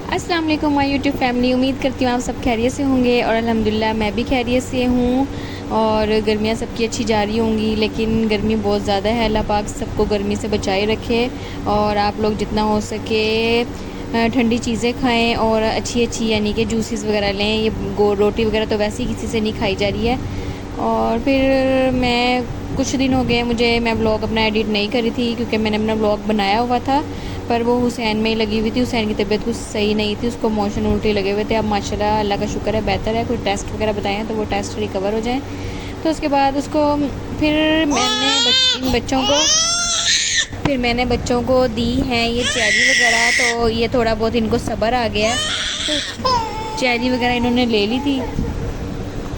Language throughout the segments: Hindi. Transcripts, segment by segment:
अस्सलाम वालेकुम माय यूट्यूब फैमिली। उम्मीद करती हूँ आप सब खैरियत से होंगे और अल्हम्दुलिल्लाह मैं भी खैरियत से हूँ। और गर्मियाँ सबकी अच्छी जा रही होंगी, लेकिन गर्मी बहुत ज़्यादा है। अल्लाह पाक सबको गर्मी से बचाए रखे और आप लोग जितना हो सके ठंडी चीज़ें खाएं और अच्छी अच्छी यानी कि जूसेस वगैरह लें। ये रोटी वगैरह तो वैसे ही किसी से नहीं खाई जा रही है। और फिर मैं कुछ दिन हो गए मैं व्लॉग अपना एडिट नहीं करी थी, क्योंकि मैंने अपना व्लॉग बनाया हुआ था, पर वो हुसैन में ही लगी हुई थी। हुसैन की तबीयत कुछ सही नहीं थी, उसको मोशन उल्टे लगे हुए थे। अब माशाल्लाह अल्लाह का शुक्र है बेहतर है। कोई टेस्ट वगैरह बताए हैं तो वो टेस्ट रिकवर हो जाएं। तो उसके बाद उसको फिर मैंने बच्चों को दी हैं ये चेरी वगैरह। तो ये थोड़ा बहुत इनको सब्र आ गया है, तो चेरी वगैरह इन्होंने ले ली थी।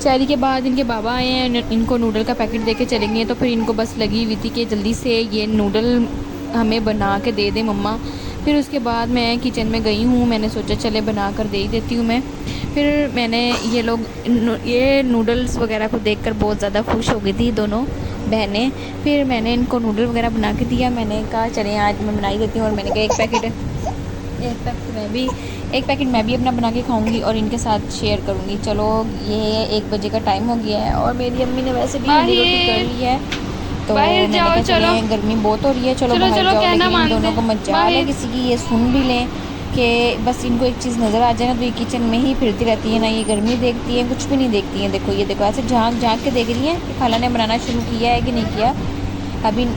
चेरी के बाद इनके बाबा आए हैं, इनको नूडल का पैकेट दे के चलेंगे। तो फिर इनको बस लगी हुई थी कि जल्दी से ये नूडल हमें बना के दे दे मम्मा। फिर उसके बाद मैं किचन में गई हूँ, मैंने सोचा चले बना कर दे ही देती हूँ मैं। फिर मैंने ये नूडल्स वगैरह को देखकर बहुत ज़्यादा खुश हो गई थी दोनों बहनें। फिर मैंने इनको नूडल वगैरह बना के दिया। मैंने कहा चलें आज मैं बना ही देती हूँ। और मैंने कहा एक पैकेट मैं भी अपना बना के खाऊंगी और इनके साथ शेयर करूंगी। चलो, ये 1 बजे का टाइम हो गया है और मेरी अम्मी ने वैसे भी हंडी रोटी कर ली है। तो बाहर मैंने जाओ। कहा चलो चलें, गर्मी बहुत हो रही है, चलो चलो बाहर चलो, जाओ। कहना लेकिन इन मानते दोनों को हैं। मजाल है बाहर। किसी की, ये सुन भी लें कि बस इनको एक चीज़ नज़र आ जाए ना तो ये किचन में ही फिरती रहती है, ना ये गर्मी देखती है, कुछ भी नहीं देखती है। देखो, ये देखो ऐसे झांक झांक के देख रही है कि खाला ने बनाना शुरू किया है कि नहीं किया। अभी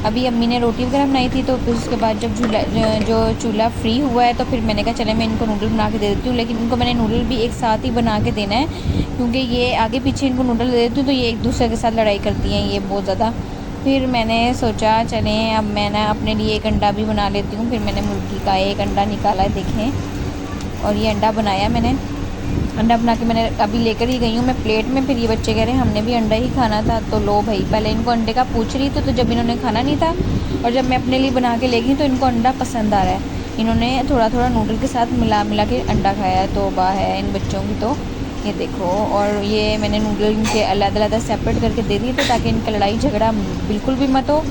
अभी अम्मी ने रोटी वगैरह बनाई थी, तो फिर उसके बाद जब जो चूल्हा फ्री हुआ है तो फिर मैंने कहा चले मैं इनको नूडल बना के दे देती हूँ। लेकिन इनको मैंने नूडल भी एक साथ ही बना के देना है, क्योंकि ये आगे पीछे इनको नूडल दे देती हूँ तो ये एक दूसरे के साथ लड़ाई करती हैं ये बहुत ज़्यादा। फिर मैंने सोचा चलें अब मैं ना अपने लिए एक अंडा भी बना लेती हूँ। फिर मैंने मुर्गी का एक अंडा निकाला है, देखें, और ये अंडा बनाया मैंने। अंडा बना के मैंने अभी लेकर ही गई हूँ मैं प्लेट में। फिर ये बच्चे कह रहे हैं हमने भी अंडा ही खाना था, तो लो भाई। पहले इनको अंडे का पूछ रही थी, तो जब इन्होंने खाना नहीं था और जब मैं अपने लिए बना के ले गई तो इनको अंडा पसंद आ रहा है। इन्होंने थोड़ा थोड़ा नूडल के साथ मिला मिला के अंडा खाया है। तौबा है इन बच्चों की तो। ये देखो, और ये मैंने नूडल इनके अलग-अलग सेपरेट करके दे दिए थे ताकि इनका लड़ाई झगड़ा बिल्कुल भी मत हो।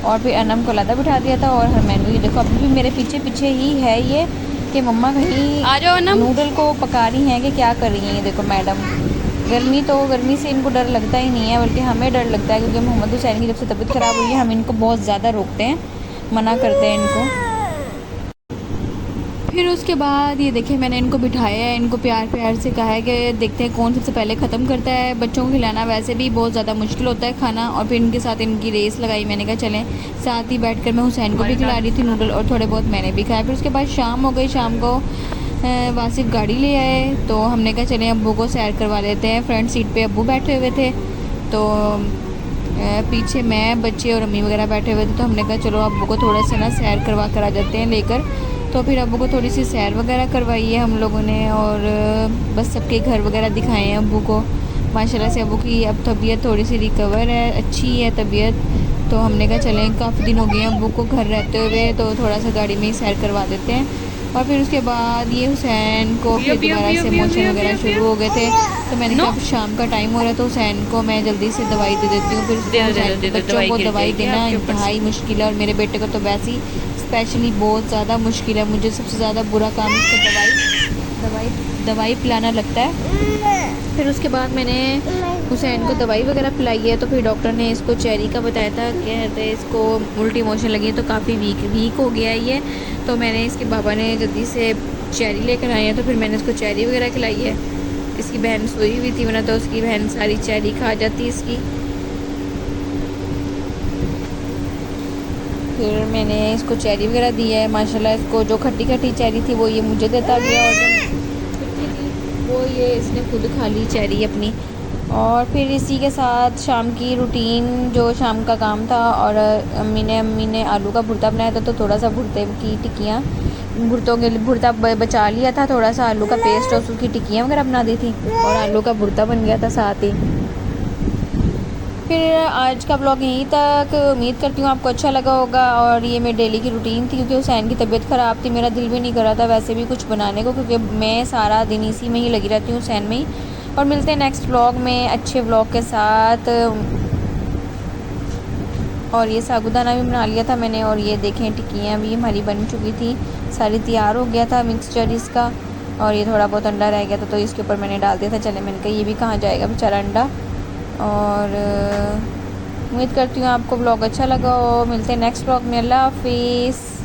और फिर अनम को अलग बिठा दिया था और हरमैन को। ये देखो अभी भी मेरे पीछे पीछे ही है ये कि मम्मा कहीं आ जाओ ना। नूडल को पका रही हैं कि क्या कर रही हैं। ये देखो मैडम, गर्मी से इनको डर लगता ही नहीं है, बल्कि हमें डर लगता है, क्योंकि मोहम्मद हुसैन की जब से तबीयत ख़राब हुई है हम इनको बहुत ज़्यादा रोकते हैं, मना करते हैं इनको। फिर उसके बाद ये देखिए मैंने इनको बिठाया है, इनको प्यार प्यार से कहा है कि देखते हैं कौन सबसे पहले ख़त्म करता है। बच्चों को खिलाना वैसे भी बहुत ज़्यादा मुश्किल होता है खाना, और फिर इनके साथ इनकी रेस लगाई। मैंने कहा चलें साथ ही बैठकर मैं हुसैन को भी खिला रही थी नूडल और थोड़े बहुत मैंने भी खाया। फिर उसके बाद शाम हो गई। शाम को वासिफ गाड़ी ले आए, तो हमने कहा चलें अब्बू को सैर करवा लेते हैं। फ्रंट सीट पे अब्बू बैठे हुए थे, तो पीछे मैं, बच्चे और अम्मी वगैरह बैठे हुए थे। तो हमने कहा चलो अब्बू को थोड़ा सा ना सैर करवा कर आ जाते हैं लेकर। तो फिर अब्बू को थोड़ी सी सैर वगैरह करवाई है हम लोगों ने, और बस सबके घर वगैरह दिखाए हैं अब्बू को। माशाल्लाह से अब्बू की अब तबीयत थोड़ी सी रिकवर है, अच्छी है तबीयत। तो हमने कहा चलें काफ़ी दिन हो गए हैं अब्बू को घर रहते हुए, तो थोड़ा सा गाड़ी में ही सैर करवा देते हैं। और फिर उसके बाद ये हुसैन को पियो फिर पियो दोबारा पियो से पियो मोशन पियो वगैरह पियो पियो। शुरू हो गए थे। तो मैंने नो। कहा अब शाम का टाइम हो रहा है तो हुसैन को मैं जल्दी से दवाई दे देती हूँ। फिर दे उसको दो दे दो दे दो, बच्चों दवाई को गिर दवाई जाएगी देना आपके ऊपर से। इंतहाई मुश्किल है, और मेरे बेटे को तो वैसे ही स्पेशली बहुत ज़्यादा मुश्किल है। मुझे सबसे ज़्यादा बुरा काम इसको दवाई दवाई पिलाना लगता है। फिर उसके बाद मैंने हुसैन को दवाई वगैरह पिलाई है। तो फिर डॉक्टर ने इसको चेरी का बताया था, कहते हैं इसको उल्टी मोशन लगी है, तो काफ़ी वीक हो गया है ये। तो मैंने इसके बाबा ने जल्दी से चेरी लेकर आए हैं, तो फिर मैंने इसको चेरी वगैरह खिलाई है। इसकी बहन सोई हुई थी, वरना तो उसकी बहन सारी चेरी खा जाती इसकी। फिर मैंने इसको चेरी वगैरह दी है। माशाल्लाह इसको जो खट्टी खट्टी चेरी थी वो ये मुझे देता गया, और जो मीठी थी वो ये इसने खुद खा ली चेरी अपनी। और फिर इसी के साथ शाम की रूटीन जो शाम का काम था, और अम्मी ने आलू का भुर्ता बनाया था, तो थोड़ा सा भुर्ते की टिक्कियाँ, भुर्तों के लिए भुर्ता बचा लिया था, थोड़ा सा आलू का पेस्ट और उसकी टिक्कियाँ वगैरह बना दी थी, और आलू का भुर्ता बन गया था साथ ही। फिर आज का ब्लॉग यहीं तक। उम्मीद करती हूँ आपको अच्छा लगा होगा। और ये मेरी डेली की रूटीन थी, क्योंकि हुसैन की तबीयत ख़राब थी, मेरा दिल भी नहीं कर रहा था वैसे भी कुछ बनाने को, क्योंकि मैं सारा दिन इसी में ही लगी रहती हूँ, हुसैन में ही। और मिलते हैं नेक्स्ट ब्लॉग में अच्छे ब्लॉग के साथ। और ये साबूदाना भी बना लिया था मैंने, और ये देखें टिक्कियाँ भी हमारी बन चुकी थी। सारी तैयार हो गया था मिक्सचर इसका, और ये थोड़ा बहुत अंडा रह गया था तो इसके ऊपर मैंने डाल दिया था। चले, मैंने कहा ये भी कहाँ जाएगा बेचारा अंडा। और उम्मीद करती हूँ आपको ब्लॉग अच्छा लगा हो। मिलते हैं नेक्स्ट ब्लॉग में। अल्लाह हाफिज़।